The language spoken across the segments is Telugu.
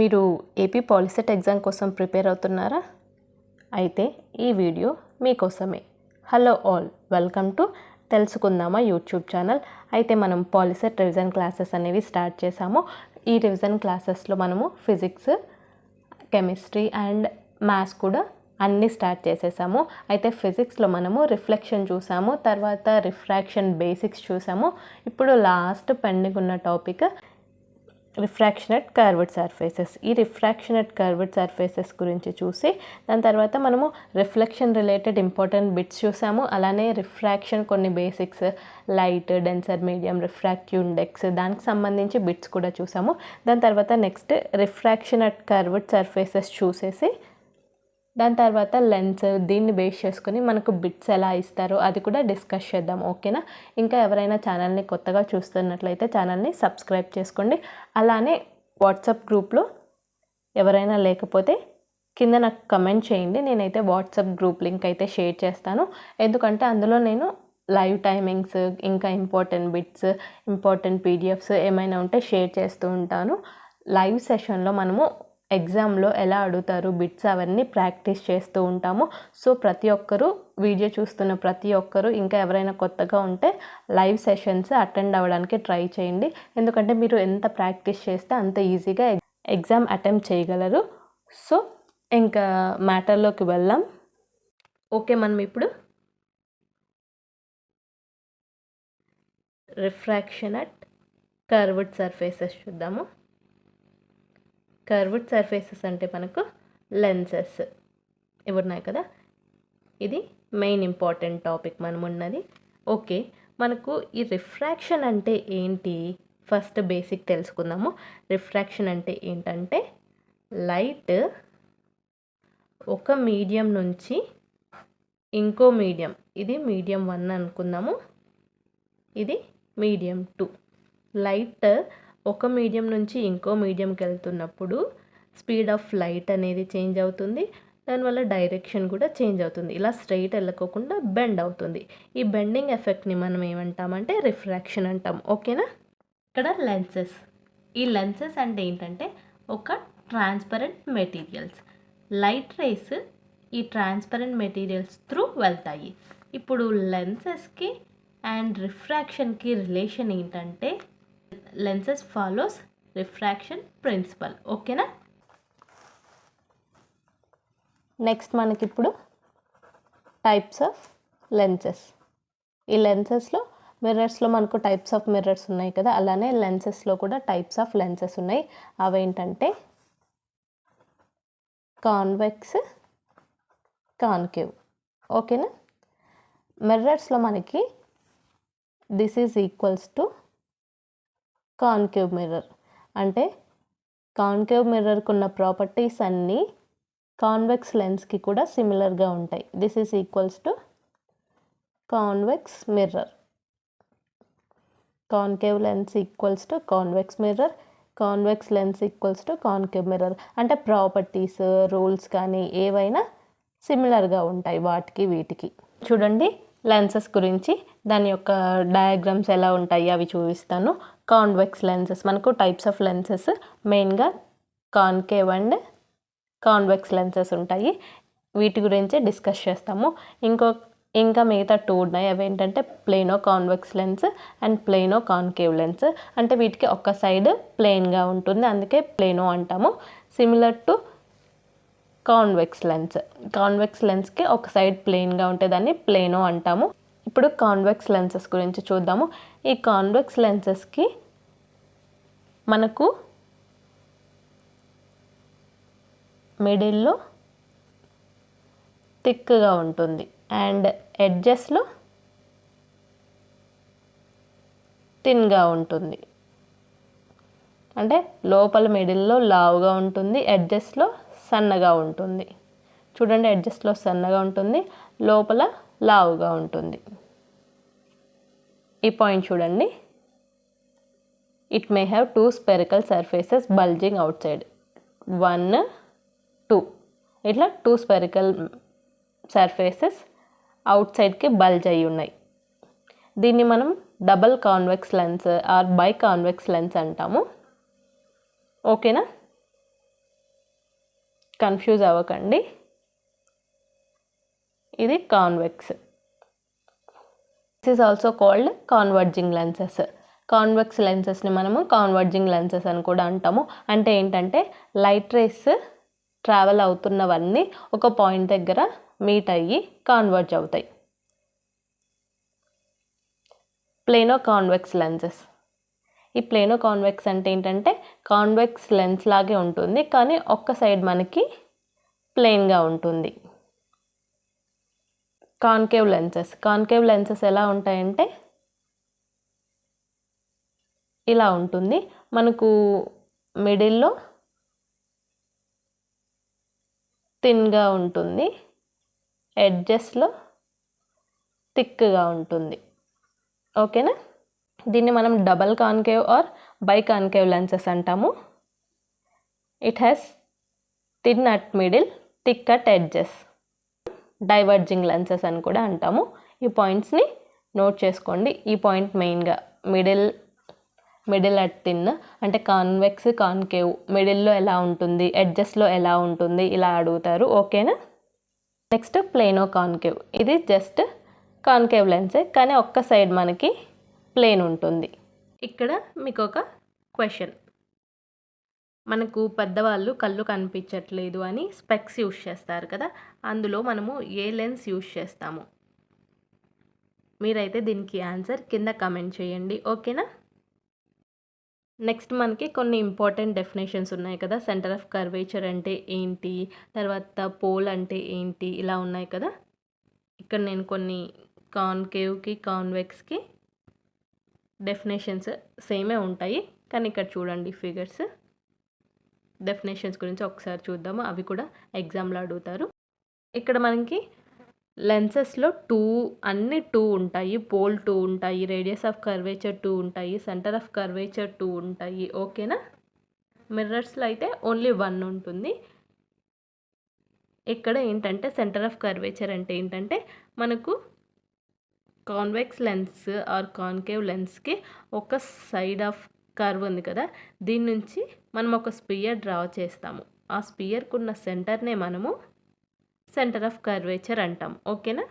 మీరు ఏపీ పాలిసెట్ ఎగ్జామ్ కోసం ప్రిపేర్ అవుతున్నారా? అయితే ఈ వీడియో మీకోసమే. హలో ఆల్, వెల్కమ్ టు తెలుసుకుందామా యూట్యూబ్ ఛానల్. అయితే మనం పాలిసెట్ రివిజన్ క్లాసెస్ అనేవి స్టార్ట్ చేసాము. ఈ రివిజన్ క్లాసెస్లో మనము ఫిజిక్స్, కెమిస్ట్రీ అండ్ మ్యాథ్స్ కూడా అన్నీ స్టార్ట్ చేసేసాము. అయితే ఫిజిక్స్లో మనము రిఫ్లెక్షన్ చూసాము, తర్వాత రిఫ్రాక్షన్ బేసిక్స్ చూసాము. ఇప్పుడు లాస్ట్ పెండింగ్ ఉన్న topic refraction at curved surfaces. ఈ రిఫ్రాక్షన్ అట్ కర్వ్డ్ సర్ఫేసెస్ గురించి చూసి దాని తర్వాత మనము రిఫ్లెక్షన్ రిలేటెడ్ ఇంపార్టెంట్ బిట్స్ చూసాము. అలానే రిఫ్రాక్షన్ కొన్ని basics, light, denser medium, refractive index, దానికి సంబంధించి బిట్స్ కూడా చూసాము. దాని తర్వాత next refraction at curved surfaces చూసేసి దాని తర్వాత లెన్స్, దీన్ని బేస్ చేసుకొని మనకు బిట్స్ ఎలా ఇస్తారో అది కూడా డిస్కస్ చేద్దాం, ఓకేనా? ఇంకా ఎవరైనా ఛానల్ని కొత్తగా చూస్తున్నట్లయితే ఛానల్ని సబ్స్క్రైబ్ చేసుకోండి. అలానే వాట్సాప్ గ్రూప్లో ఎవరైనా లేకపోతే కింద నాకు కమెంట్ చేయండి. నేనైతే వాట్సాప్ గ్రూప్ లింక్ అయితే షేర్ చేస్తాను. ఎందుకంటే అందులో నేను లైవ్ టైమింగ్స్, ఇంకా ఇంపార్టెంట్ బిట్స్, ఇంపార్టెంట్ పీడిఎఫ్స్ ఏమైనా ఉంటే షేర్ చేస్తూ ఉంటాను. లైవ్ సెషన్లో మనము ఎగ్జామ్లో ఎలా అడుగుతారు బిట్స్ అవన్నీ ప్రాక్టీస్ చేస్తూ ఉంటాము. సో ప్రతి ఒక్కరూ, వీడియో చూస్తున్న ప్రతి ఒక్కరూ, ఇంకా ఎవరైనా కొత్తగా ఉంటే లైవ్ సెషన్స్ అటెండ్ అవ్వడానికి ట్రై చేయండి. ఎందుకంటే మీరు ఎంత ప్రాక్టీస్ చేస్తే అంత ఈజీగా ఎగ్జామ్ అటెంప్ట్ చేయగలరు. సో ఇంకా మ్యాటర్లోకి వెళ్దాం. ఓకే, మనం ఇప్పుడు రిఫ్రాక్షన్ అట్ కర్వ్డ్ సర్ఫేసెస్ చూద్దాము. కర్వ్డ్ సర్ఫేసెస్ అంటే మనకు లెన్సెస్ ఇవి ఉన్నాయి కదా, ఇది మెయిన్ ఇంపార్టెంట్ టాపిక్ మనం ఉన్నది. ఓకే, మనకు ఈ రిఫ్రాక్షన్ అంటే ఏంటి ఫస్ట్ బేసిక్ తెలుసుకుందాము. రిఫ్రాక్షన్ అంటే ఏంటంటే లైట్ ఒక మీడియం నుంచి ఇంకో మీడియం, ఇది మీడియం 1 అనుకుందాము, ఇది మీడియం 2. లైట్ ఒక మీడియం నుంచి ఇంకో మీడియంకి వెళ్తున్నప్పుడు స్పీడ్ ఆఫ్ లైట్ అనేది చేంజ్ అవుతుంది. దానివల్ల డైరెక్షన్ కూడా చేంజ్ అవుతుంది. ఇలా స్ట్రైట్ వెళ్ళకోకుండా బెండ్ అవుతుంది. ఈ బెండింగ్ ఎఫెక్ట్ని మనం ఏమంటామంటే రిఫ్రాక్షన్ అంటాం, ఓకేనా? ఇక్కడ లెన్సెస్, ఈ లెన్సెస్ అంటే ఏంటంటే ఒక ట్రాన్స్పరెంట్ మెటీరియల్స్. లైట్ రేస్ ఈ ట్రాన్స్పరెంట్ మెటీరియల్స్ త్రూ వెళ్తాయి. ఇప్పుడు లెన్సెస్కి అండ్ రిఫ్రాక్షన్కి రిలేషన్ ఏంటంటే లెన్సెస్ ఫాలోస్ రిఫ్రాక్షన్ ప్రిన్సిపల్, ఓకేనా? నెక్స్ట్ మనకి ఇప్పుడు టైప్స్ ఆఫ్ లెన్సెస్. ఈ లెన్సెస్లో మిర్రర్స్లో మనకు టైప్స్ ఆఫ్ మిర్రర్స్ ఉన్నాయి కదా, అలానే లెన్సెస్లో కూడా టైప్స్ ఆఫ్ లెన్సెస్ ఉన్నాయి. అవేంటంటే కాన్వెక్స్, కాన్కేవ్, ఓకేనా? మిర్రర్స్లో మనకి this is equals to concave mirror. అంటే కాన్కేవ్ మిర్రర్కి ఉన్న ప్రాపర్టీస్ అన్నీ కాన్వెక్స్ లెన్స్కి కూడా సిమిలర్గా ఉంటాయి. This is equals to convex mirror. Concave lens equals to convex mirror, convex lens equals to concave mirror. అంటే ప్రాపర్టీస్, రూల్స్ కానీ ఏవైనా సిమిలర్గా ఉంటాయి వాటికి వీటికి. చూడండి లెన్సెస్ గురించి, దాని యొక్క డయాగ్రామ్స్ ఎలా ఉంటాయి అవి చూపిస్తాను. కాన్వెక్స్ లెన్సెస్, మనకు టైప్స్ ఆఫ్ లెన్సెస్ మెయిన్గా కాన్కేవ్ అండ్ కాన్వెక్స్ లెన్సెస్ ఉంటాయి. వీటి గురించి డిస్కస్ చేస్తాము. ఇంకా మిగతా 2 ఉన్నాయి. అవి ఏంటంటే plano convex lens and plano concave lens. అంటే వీటికి ఒక సైడ్ ప్లెయిన్గా ఉంటుంది, అందుకే ప్లేనో అంటాము. Similar to convex lens, convex లెన్స్కి ఒక సైడ్ ప్లెయిన్గా ఉంటే దాన్ని ప్లేనో అంటాము. ఇప్పుడు కాన్వెక్స్ లెన్సెస్ గురించి చూద్దాము. ఈ కాన్వెక్స్ లెన్సెస్కి మనకు మిడిల్లో థిక్గా ఉంటుంది అండ్ ఎడ్జెస్లో థిన్గా ఉంటుంది. అంటే లోపల మిడిల్లో లావుగా ఉంటుంది, ఎడ్జెస్లో సన్నగా ఉంటుంది. చూడండి, ఎడ్జెస్లో సన్నగా ఉంటుంది, లోపల లావుగా ఉంటుంది. ఈ పాయింట్ చూడండి. It may have 2 spherical surfaces bulging outside. 1, 2 ఇట్లా 2 స్పెరికల్ సర్ఫేసెస్ అవుట్ సైడ్కి బల్జ్ అయి ఉన్నాయి. దీన్ని మనం double convex lens or biconvex lens అంటాము, ఓకేనా? కన్ఫ్యూజ్ అవ్వకండి. ఇది convex. This is also called converging lenses. Convex లెన్సెస్ని మనము కాన్వర్జింగ్ లెన్సెస్ అని కూడా అంటాము. అంటే ఏంటంటే లైట్ రేస్ ట్రావెల్ అవుతున్నవన్నీ ఒక పాయింట్ దగ్గర మీట్ అయ్యి కాన్వర్జ్ అవుతాయి. Plano convex lenses. ఈ ప్లేనో కాన్వెక్స్ అంటే ఏంటంటే కాన్వెక్స్ లెన్స్ లాగే ఉంటుంది, కానీ ఒక్క సైడ్ మనకి ప్లెయిన్గా ఉంటుంది. Concave lenses. కాన్కేవ్ లెన్సెస్ ఎలా ఉంటాయంటే ఇలా ఉంటుంది. మనకు మిడిల్లో థిన్గా ఉంటుంది, ఎడ్జెస్లో థిక్గా ఉంటుంది. ఓకేనా? దీన్ని మనం double concave or biconcave lenses అంటాము. It has thin at middle, thick at edges. Diverging lenses అని కూడా అంటాము. ఈ పాయింట్స్ని నోట్ చేసుకోండి. ఈ పాయింట్ మెయిన్గా మిడిల్ అట్ థిన్ అంటే కాన్వెక్స్, కాన్కేవ్ మిడిల్లో ఎలా ఉంటుంది, ఎడ్జెస్లో ఎలా ఉంటుంది, ఇలా అడుగుతారు. ఓకేనా? Next plano concave. ఇది జస్ట్ కాన్కేవ్ లెన్సే, కానీ ఒక్క సైడ్ మనకి ప్లేన్ ఉంటుంది. ఇక్కడ మీకు ఒక క్వశ్చన్. మనకు పెద్దవాళ్ళు కళ్ళు కనిపించట్లేదు అని స్పెక్స్ యూజ్ చేస్తారు కదా, అందులో మనము ఏ లెన్స్ యూజ్ చేస్తాము? మీరైతే దీనికి ఆన్సర్ కింద కమెంట్ చేయండి. ఓకేనా? నెక్స్ట్ మనకి కొన్ని ఇంపార్టెంట్ డెఫినేషన్స్ ఉన్నాయి కదా. సెంటర్ ఆఫ్ కర్వేచర్ అంటే ఏంటి, తర్వాత పోల్ అంటే ఏంటి, ఇలా ఉన్నాయి కదా. ఇక్కడ నేను కొన్ని కాన్కేవ్కి కాన్వెక్స్కి డెఫినేషన్స్ సేమే ఉంటాయి, కానీ ఇక్కడ చూడండి ఫిగర్స్. డెఫినేషన్స్ గురించి ఒకసారి చూద్దాము, అవి కూడా ఎగ్జామ్లో అడుగుతారు. ఇక్కడ మనకి లెన్సెస్లో అన్ని టూ ఉంటాయి. పోల్ 2 ఉంటాయి, రేడియస్ ఆఫ్ కర్వేచర్ 2 ఉంటాయి, సెంటర్ ఆఫ్ కర్వేచర్ 2 ఉంటాయి. ఓకేనా? మిర్రర్స్లో అయితే ఓన్లీ 1 ఉంటుంది. ఇక్కడ ఏంటంటే సెంటర్ ఆఫ్ కర్వేచర్ అంటే ఏంటంటే మనకు కాన్వెక్స్ లెన్స్ ఆర్ కాన్కేవ్ లెన్స్కి ఒక సైడ్ ఆఫ్ కర్వ్ ఉంది కదా, దీని నుంచి మనం ఒక స్పియర్ డ్రా చేస్తాము. ఆ స్పియర్కు ఉన్న సెంటర్నే మనము సెంటర్ ఆఫ్ కర్వేచర్ అంటాం. ఓకేనా?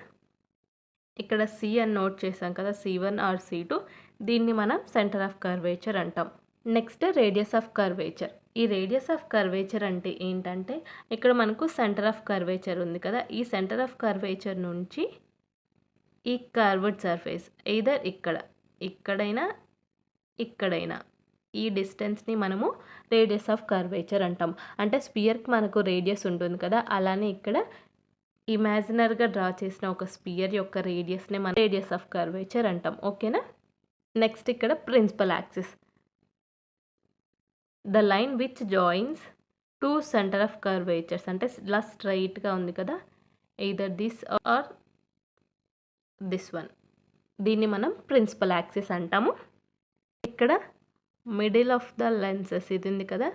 ఇక్కడ సి అని నోట్ చేసాం కదా, C1 ఆర్ C2, దీన్ని మనం సెంటర్ ఆఫ్ కర్వేచర్ అంటాం. Next radius of curvature. ఈ రేడియస్ ఆఫ్ కర్వేచర్ అంటే ఏంటంటే ఇక్కడ మనకు సెంటర్ ఆఫ్ కర్వేచర్ ఉంది కదా, ఈ సెంటర్ ఆఫ్ కర్వేచర్ నుంచి ఈ కర్వ్డ్ సర్ఫేస్ ఎయిదర్ ఇక్కడైనా ఈ డిస్టెన్స్ని మనము రేడియస్ ఆఫ్ కర్వేచర్ అంటాం. అంటే స్పియర్కి మనకు రేడియస్ ఉంటుంది కదా, అలానే ఇక్కడ ఇమాజినరీగా డ్రా చేసిన ఒక స్పియర్ యొక్క రేడియస్నే మనం రేడియస్ ఆఫ్ కర్వేచర్ అంటాం. ఓకేనా? నెక్స్ట్ ఇక్కడ principal axis. The line which joins 2 centre of curvatures. అంటే ఇలా స్ట్రైట్గా ఉంది కదా, either this or this one, దీన్ని మనం ప్రిన్సిపల్ యాక్సిస్ అంటాము. ఇక్కడ మిడిల్ ఆఫ్ ద లెన్సెస్ ఇది ఉంది కదా,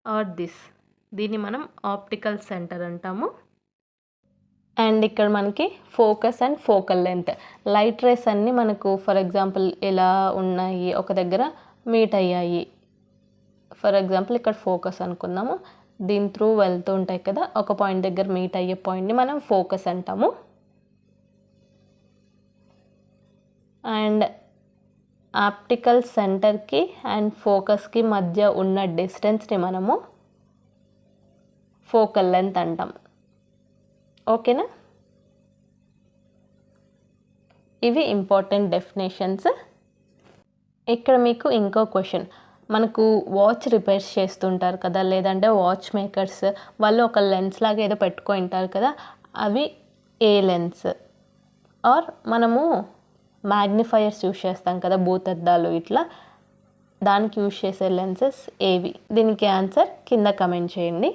ఆర్ దీన్ని మనం ఆప్టికల్ సెంటర్ అంటాము. అండ్ ఇక్కడ మనకి focus and focal length. Light race అన్నీ మనకు ఫర్ ఎగ్జాంపుల్ ఇలా ఉన్నాయి, ఒక దగ్గర మీట్ అయ్యాయి. ఫర్ ఎగ్జాంపుల్ ఇక్కడ ఫోకస్ అనుకుందాము, దీని త్రూ వెళ్తూ ఉంటాయి కదా, ఒక పాయింట్ దగ్గర మీట్ అయ్యే పాయింట్ని మనం ఫోకస్ అంటాము. అండ్ ఆప్టికల్ సెంటర్కి అండ్ ఫోకస్కి మధ్య ఉన్న డిస్టెన్స్ని మనము ఫోకల్ లెంత్ అంటాం. ఓకేనా? ఇవి ఇంపార్టెంట్ డెఫినేషన్స్. ఇక్కడ మీకు ఇంకో క్వశ్చన్. మనకు వాచ్ రిపేర్స్ చేస్తుంటారు కదా, లేదంటే వాచ్ మేకర్స్ వాళ్ళు ఒక లెన్స్ లాగా ఏదో పెట్టుకుంటారు కదా, అవి ఏ లెన్స్? ఆర్ మనము మ్యాగ్నిఫైయర్స్ యూజ్ చేస్తాం కదా, భూతద్దాలు, ఇట్లా దానికి యూజ్ చేసే లెన్సెస్ ఏవి? దీనికి ఆన్సర్ కింద కమెంట్ చేయండి.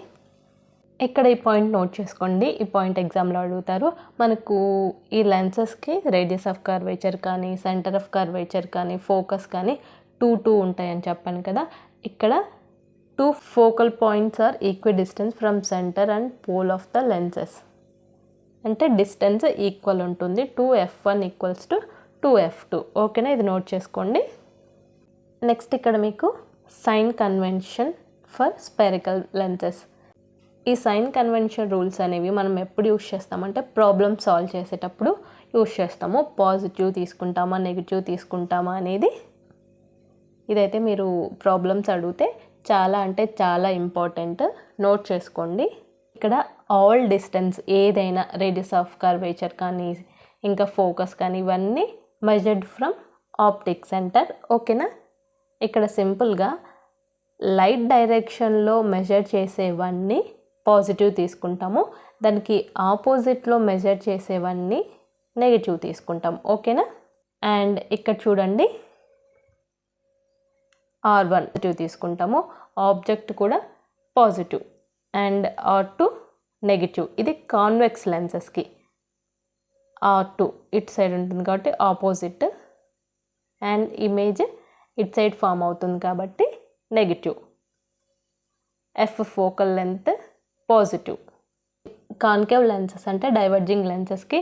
ఇక్కడ ఈ పాయింట్ నోట్ చేసుకోండి, ఈ పాయింట్ ఎగ్జామ్లో అడుగుతారు. మనకు ఈ లెన్సెస్కి రేడియస్ ఆఫ్ కర్వేచర్ కానీ, సెంటర్ ఆఫ్ కర్వేచర్ కానీ, ఫోకస్ కానీ 2 ఉంటాయని చెప్పాను కదా. ఇక్కడ 2 focal points are equidistance from centre and pole of the lenses. అంటే డిస్టెన్స్ ఈక్వల్ ఉంటుంది. 2f1 equals to 2f2. ఓకేనా? ఇది నోట్ చేసుకోండి. నెక్స్ట్ ఇక్కడ మీకు sign convention for spherical lenses. ఈ సైన్ కన్వెన్షన్ రూల్స్ అనేవి మనం ఎప్పుడు యూస్ చేస్తామంటే ప్రాబ్లమ్ సాల్వ్ చేసేటప్పుడు యూస్ చేస్తాము. పాజిటివ్ తీసుకుంటామా నెగిటివ్ తీసుకుంటామా అనేది. ఇదైతే మీరు ప్రాబ్లమ్స్ అడిగితే చాలా అంటే చాలా ఇంపార్టెంట్, నోట్ చేసుకోండి. ఇక్కడ ఆల్ డిస్టెన్స్ ఏదైనా రేడియస్ ఆఫ్ కర్వేచర్ కానీ ఇంకా ఫోకస్ కానీ ఇవన్నీ మెజర్డ్ ఫ్రమ్ ఆప్టిక్ సెంటర్. ఓకేనా. ఇక్కడ సింపుల్గా లైట్ డైరెక్షన్లో మెజర్ చేసేవన్నీ పాజిటివ్ తీసుకుంటాము, దానికి ఆపోజిట్లో మెజర్ చేసేవన్నీ నెగిటివ్ తీసుకుంటాం. ఓకేనా. అండ్ ఇక్కడ చూడండి R1 పాజిటివ్ తీసుకుంటాము, ఆబ్జెక్ట్ కూడా పాజిటివ్, అండ్ R2 నెగిటివ్. ఇది కాన్వెక్స్ లెన్సెస్కి. R2 ఇట్ సైడ్ ఉంటుంది కాబట్టి opposite, and image it side form అవుతుంది కాబట్టి negative. F focal length positive. Concave lenses అంటే డైవర్జింగ్ లెన్సెస్కి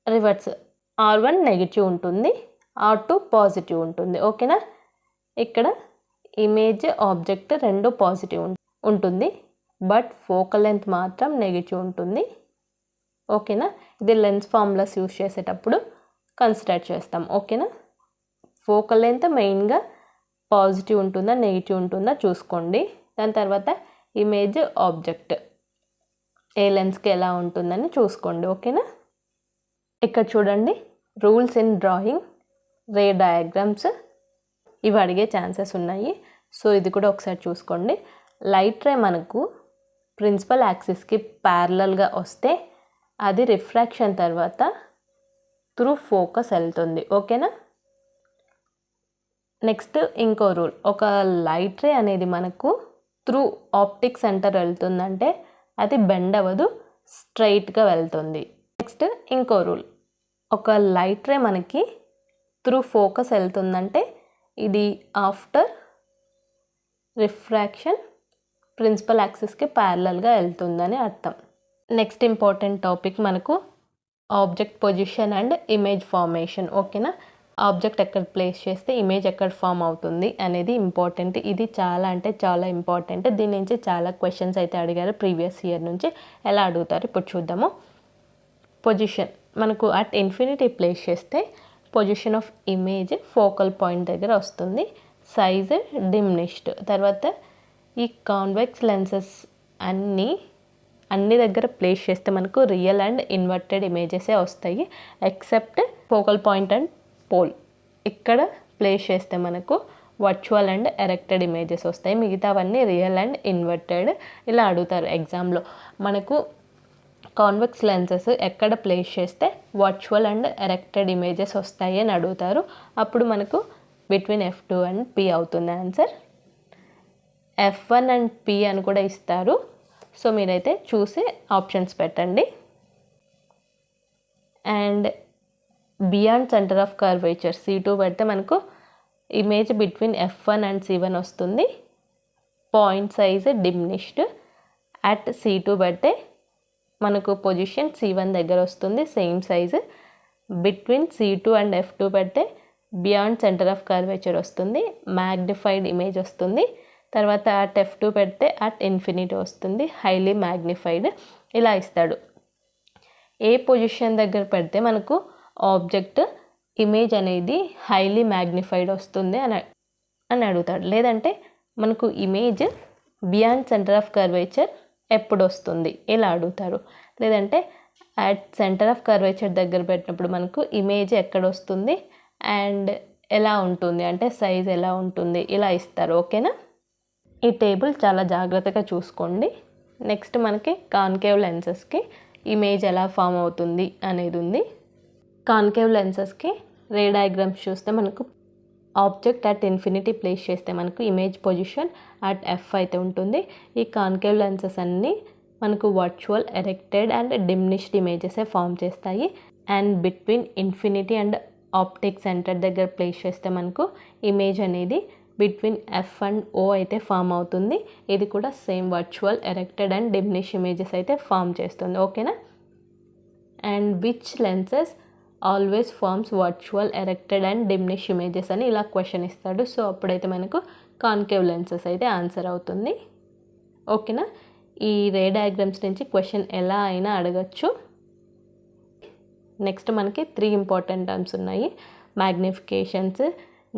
రివర్స్. R1 నెగిటివ్ ఉంటుంది, R2 పాజిటివ్ ఉంటుంది. ఓకేనా. ఇక్కడ ఇమేజ్ ఆబ్జెక్ట్ రెండు పాజిటివ్ ఉంటుంది, బట్ ఫోకల్ లెంత్ మాత్రం నెగిటివ్ ఉంటుంది. ఓకేనా. ఇది లెన్స్ ఫార్ములాస్ యూస్ చేసేటప్పుడు కన్సిడర్ చేస్తాం. ఓకేనా. ఫోకల్ లెంత్ మెయిన్గా పాజిటివ్ ఉంటుందా నెగిటివ్ ఉంటుందా చూసుకోండి. దాని తర్వాత ఇమేజ్ ఆబ్జెక్ట్ ఏ లెన్స్కి ఎలా ఉంటుందని చూసుకోండి. ఓకేనా. ఇక్కడ చూడండి rules in drawing, ray diagrams ఇవి అడిగే ఛాన్సెస్ ఉన్నాయి. సో ఇది కూడా ఒకసారి చూసుకోండి. లైట్ రే మనకు ప్రిన్సిపల్ యాక్సిస్కి ప్యారలల్గా వస్తే అది రిఫ్రాక్షన్ తర్వాత త్రూ ఫోకస్ వెళ్తుంది. ఓకేనా. నెక్స్ట్ ఇంకో రూల్, ఒక లైట్ రే అనేది మనకు త్రూ ఆప్టిక్ సెంటర్ వెళ్తుందంటే అది బెండ్ అవ్వదు, స్ట్రైట్గా వెళ్తుంది. నెక్స్ట్ ఇంకో రూల్, ఒక లైట్ రే మనకి త్రూ ఫోకస్ వెళ్తుందంటే ఇది ఆఫ్టర్ రిఫ్రాక్షన్ ప్రిన్సిపల్ యాక్సిస్కి ప్యారలల్గా వెళ్తుందని అర్థం. నెక్స్ట్ ఇంపార్టెంట్ టాపిక్ మనకు object position and image formation. ఓకేనా. ఆబ్జెక్ట్ ఎక్కడ ప్లేస్ చేస్తే ఇమేజ్ ఎక్కడ ఫామ్ అవుతుంది అనేది ఇంపార్టెంట్. ఇది చాలా అంటే చాలా ఇంపార్టెంట్. దీని నుంచి చాలా క్వశ్చన్స్ అయితే అడిగారు ప్రీవియస్ ఇయర్ నుంచి. ఎలా అడుగుతారు ఇప్పుడు చూద్దాము. పొజిషన్ మనకు అట్ ఇన్ఫినిటీ ప్లేస్ చేస్తే position of image focal point దగ్గర వస్తుంది, సైజ్ డిమినిష్డ్. తర్వాత ఈ కాన్వెక్స్ లెన్సెస్ అన్ని దగ్గర ప్లేస్ చేస్తే మనకు రియల్ అండ్ ఇన్వర్టెడ్ ఇమేజెసే వస్తాయి, except focal point and pole. ఇక్కడ ప్లేస్ చేస్తే మనకు వర్చువల్ అండ్ ఎరెక్టెడ్ ఇమేజెస్ వస్తాయి, మిగతావన్నీ రియల్ అండ్ ఇన్వర్టెడ్. ఇలా అడుగుతారు ఎగ్జామ్లో. మనకు కాన్వెక్స్ లెన్సెస్ ఎక్కడ ప్లేస్ చేస్తే వర్చువల్ అండ్ ఎరెక్టెడ్ ఇమేజెస్ వస్తాయి అని అడుగుతారు. అప్పుడు మనకు బిట్వీన్ F2 అండ్ P అవుతుంది ఆన్సర్. F1 అండ్ P అని కూడా ఇస్తారు. సో మీరైతే చూసి ఆప్షన్స్ పెట్టండి. And beyond centre of curvature C2 పెడితే మనకు image between F1 and C1 వస్తుంది, point size diminished. At C2 పెడితే మనకు పొజిషన్ C1 దగ్గర వస్తుంది, same size. Between C2 and F2 పెడితే బియాండ్ సెంటర్ ఆఫ్ కర్వేచర్ వస్తుంది, మ్యాగ్నిఫైడ్ ఇమేజ్ వస్తుంది. తర్వాత అట్ F2 పెడితే అట్ ఇన్ఫినిటీ వస్తుంది, హైలీ మ్యాగ్నిఫైడ్. ఇలా ఇస్తాడు. ఏ పొజిషన్ దగ్గర పెడితే మనకు ఆబ్జెక్ట్ ఇమేజ్ అనేది హైలీ మ్యాగ్నిఫైడ్ వస్తుంది అని అడుగుతాడు. లేదంటే మనకు image beyond centre of curvature ఎప్పుడు వస్తుంది ఇలా అడుగుతారు. లేదంటే అట్ సెంటర్ ఆఫ్ కర్వేచర్ దగ్గర పెట్టినప్పుడు మనకు ఇమేజ్ ఎక్కడ వస్తుంది అండ్ ఎలా ఉంటుంది అంటే సైజ్ ఎలా ఉంటుంది ఇలా ఇస్తారు. ఓకేనా. ఈ టేబుల్ చాలా జాగ్రత్తగా చూసుకోండి. నెక్స్ట్ మనకి కాన్కేవ్ లెన్సెస్కి ఇమేజ్ ఎలా ఫామ్ అవుతుంది అనేది ఉంది. కాన్కేవ్ లెన్సెస్కి రే డయాగ్రామ్స్ చూస్తే మనకు ఆబ్జెక్ట్ అట్ ఇన్ఫినిటీ ప్లేస్ చేస్తే మనకు ఇమేజ్ పొజిషన్ అట్ F అయితే ఉంటుంది. ఈ కాన్కేవ్ లెన్సెస్ అన్నీ మనకు వర్చువల్, ఎరెక్టెడ్ అండ్ డిమినిష్డ్ ఇమేజెసే ఫామ్ చేస్తాయి. And between infinity and optic centre దగ్గర ప్లేస్ చేస్తే మనకు ఇమేజ్ అనేది బిట్వీన్ F అండ్ O అయితే ఫామ్ అవుతుంది. ఇది కూడా same virtual, erected and diminish images అయితే ఫామ్ చేస్తుంది. ఓకేనా. And which lenses always forms virtual, erected and diminish images అని ఇలా క్వశ్చన్ ఇస్తాడు. సో అప్పుడైతే మనకు కాన్కేవ్ లెన్సెస్ అయితే ఆన్సర్ అవుతుంది. ఓకేనా. ఈ రే డయాగ్రామ్స్ నుంచి క్వశ్చన్ ఎలా అయినా అడగచ్చు. నెక్స్ట్ మనకి 3 ఇంపార్టెంట్ టర్మ్స్ ఉన్నాయి. మ్యాగ్నిఫికేషన్స్,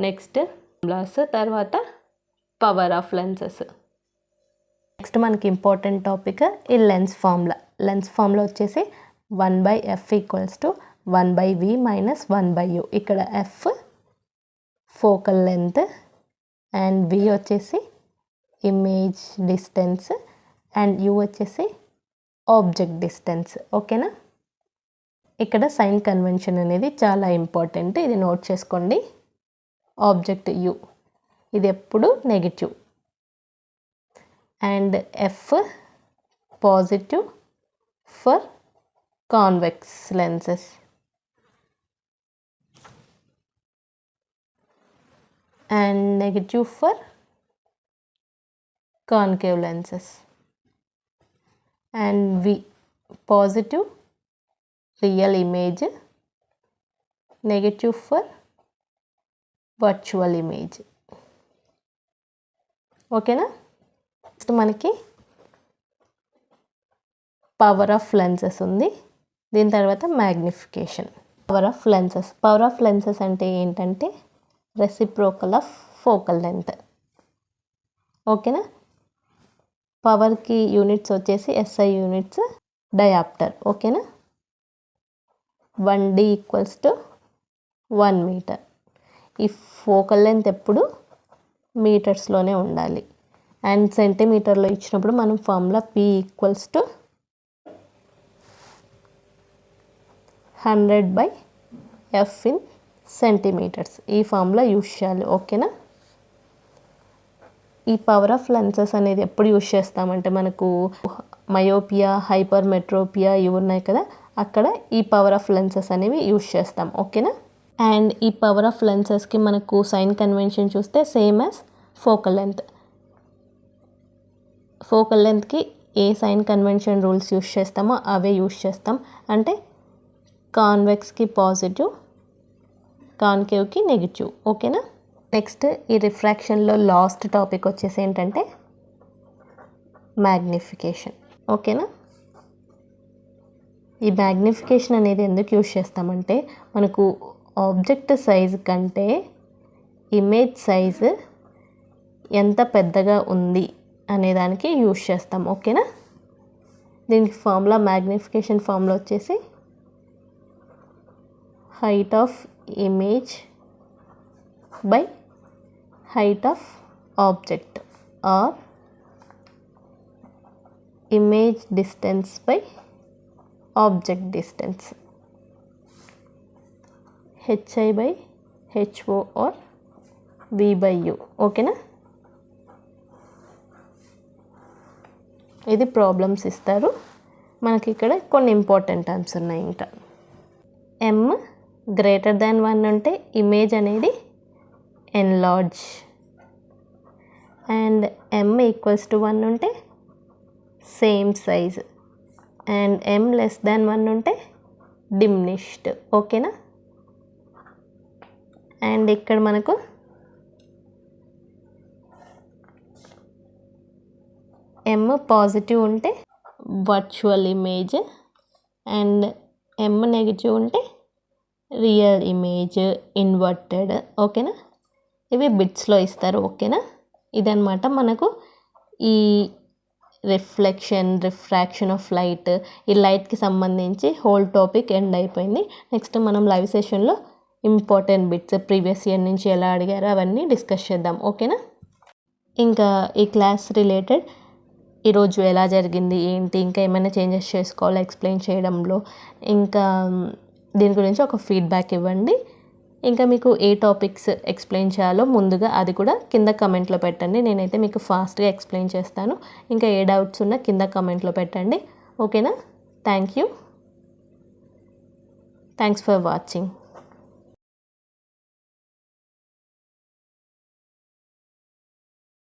నెక్స్ట్ ఫార్ములాస్, తర్వాత పవర్ ఆఫ్ లెన్సెస్. నెక్స్ట్ మనకి ఇంపార్టెంట్ టాపిక్ ఈ లెన్స్ ఫార్ములా. లెన్స్ ఫార్ములా వచ్చేసి 1/f = 1/v - 1/u. ఇక్కడ f focal length and v వచ్చేసి ఇమేజ్ డిస్టెన్స్ అండ్ u వచ్చేసి ఆబ్జెక్ట్ డిస్టెన్స్. ఓకేనా? ఇక్కడ సైన్ కన్వెన్షన్ అనేది చాలా ఇంపార్టెంట్, ఇది నోట్ చేసుకోండి. ఆబ్జెక్ట్ u ఇది ఎప్పుడు negative and f positive for convex lenses and negative for concave lenses, and V positive real image, negative for virtual image. ఓకేనా? నెక్స్ట్ మనకి పవర్ ఆఫ్ లెన్సెస్ ఉంది, దీని తర్వాత మ్యాగ్నిఫికేషన్. పవర్ ఆఫ్ లెన్సెస్ అంటే ఏంటంటే రెసిప్రోకల్ ఆఫ్ ఫోకల్ లెంత్. ఓకేనా? పవర్కి యూనిట్స్ వచ్చేసి SI యూనిట్స్ డయాప్టర్. ఓకేనా? 1D = 1 metre. ఈ ఫోకల్ లెంత్ ఎప్పుడు మీటర్స్లోనే ఉండాలి. అండ్ సెంటీమీటర్లో ఇచ్చినప్పుడు మనం formula P = 100/f in centimetres. ఈ ఫార్ములా యూజ్ చేయాలి. ఓకేనా? ఈ పవర్ ఆఫ్ లెన్సెస్ అనేది ఎప్పుడు యూజ్ చేస్తామంటే మనకు మయోపియా, హైపర్మెట్రోపియా ఇవి ఉన్నాయి కదా, అక్కడ ఈ పవర్ ఆఫ్ లెన్సెస్ అనేవి యూజ్ చేస్తాం. ఓకేనా? అండ్ ఈ పవర్ ఆఫ్ లెన్సెస్కి మనకు సైన్ కన్వెన్షన్ చూస్తే same as focal length. Focal లెంత్కి ఏ సైన్ కన్వెన్షన్ రూల్స్ యూజ్ చేస్తామో అవే యూజ్ చేస్తాం. అంటే కాన్వెక్స్కి పాజిటివ్, కాన్కేవ్కి నెగిటివ్. ఓకేనా? నెక్స్ట్ ఈ రిఫ్రాక్షన్లో లాస్ట్ టాపిక్ వచ్చేసి ఏంటంటే మ్యాగ్నిఫికేషన్. ఓకేనా? ఈ మ్యాగ్నిఫికేషన్ అనేది ఎందుకు యూజ్ చేస్తామంటే మనకు ఆబ్జెక్ట్ సైజ్ కంటే ఇమేజ్ సైజు ఎంత పెద్దగా ఉంది అనేదానికి యూజ్ చేస్తాం. ఓకేనా? దీనికి ఫార్ములా, మ్యాగ్నిఫికేషన్ ఫార్ములా వచ్చేసి height of image by height of object or image distance by object distance, HI/HO or V/U. ఓకేనా? ఇది ప్రాబ్లమ్స్ ఇస్తారు మనకి. ఇక్కడ కొన్ని ఇంపార్టెంట్ టర్మ్స్ ఉన్నాయి. ఇంకా m > 1 ఉంటే ఇమేజ్ అనేది ఎన్లార్జ్, అండ్ m = 1 ఉంటే సేమ్ సైజ్, అండ్ m <1 ఉంటే డిమినిష్డ్. ఓకేనా? అండ్ ఇక్కడ మనకు m పాజిటివ్ ఉంటే virtual image and m negative ఉంటే రియల్ ఇమేజ్ ఇన్వర్టెడ్. ఓకేనా? ఇవి బిట్స్లో ఇస్తారు. ఓకేనా? ఇదన్నమాట మనకు ఈ రిఫ్రాక్షన్ ఆఫ్ లైట్, ఈ లైట్కి సంబంధించి హోల్ టాపిక్ ఎండ్ అయిపోయింది. నెక్స్ట్ మనం లైవ్ సెషన్లో ఇంపార్టెంట్ బిట్స్ ప్రీవియస్ ఇయర్ నుంచి ఎలా అడిగారో అవన్నీ డిస్కస్ చేద్దాం. ఓకేనా? ఇంకా ఈ క్లాస్ రిలేటెడ్ ఈరోజు ఎలా జరిగింది ఏంటి, ఇంకా ఏమైనా చేంజెస్ చేసుకోవాలో ఎక్స్ప్లెయిన్ చేయడంలో, ఇంకా దీని గురించి ఒక ఫీడ్బ్యాక్ ఇవ్వండి. ఇంకా మీకు ఏ టాపిక్స్ ఎక్స్ప్లెయిన్ చేయాలో ముందుగా అది కూడా కింద కమెంట్లో పెట్టండి. నేనైతే మీకు ఫాస్ట్గా ఎక్స్ప్లెయిన్ చేస్తాను. ఇంకా ఏ డౌట్స్ ఉన్నా కింద కమెంట్లో పెట్టండి. ఓకేనా? Thanks for watching.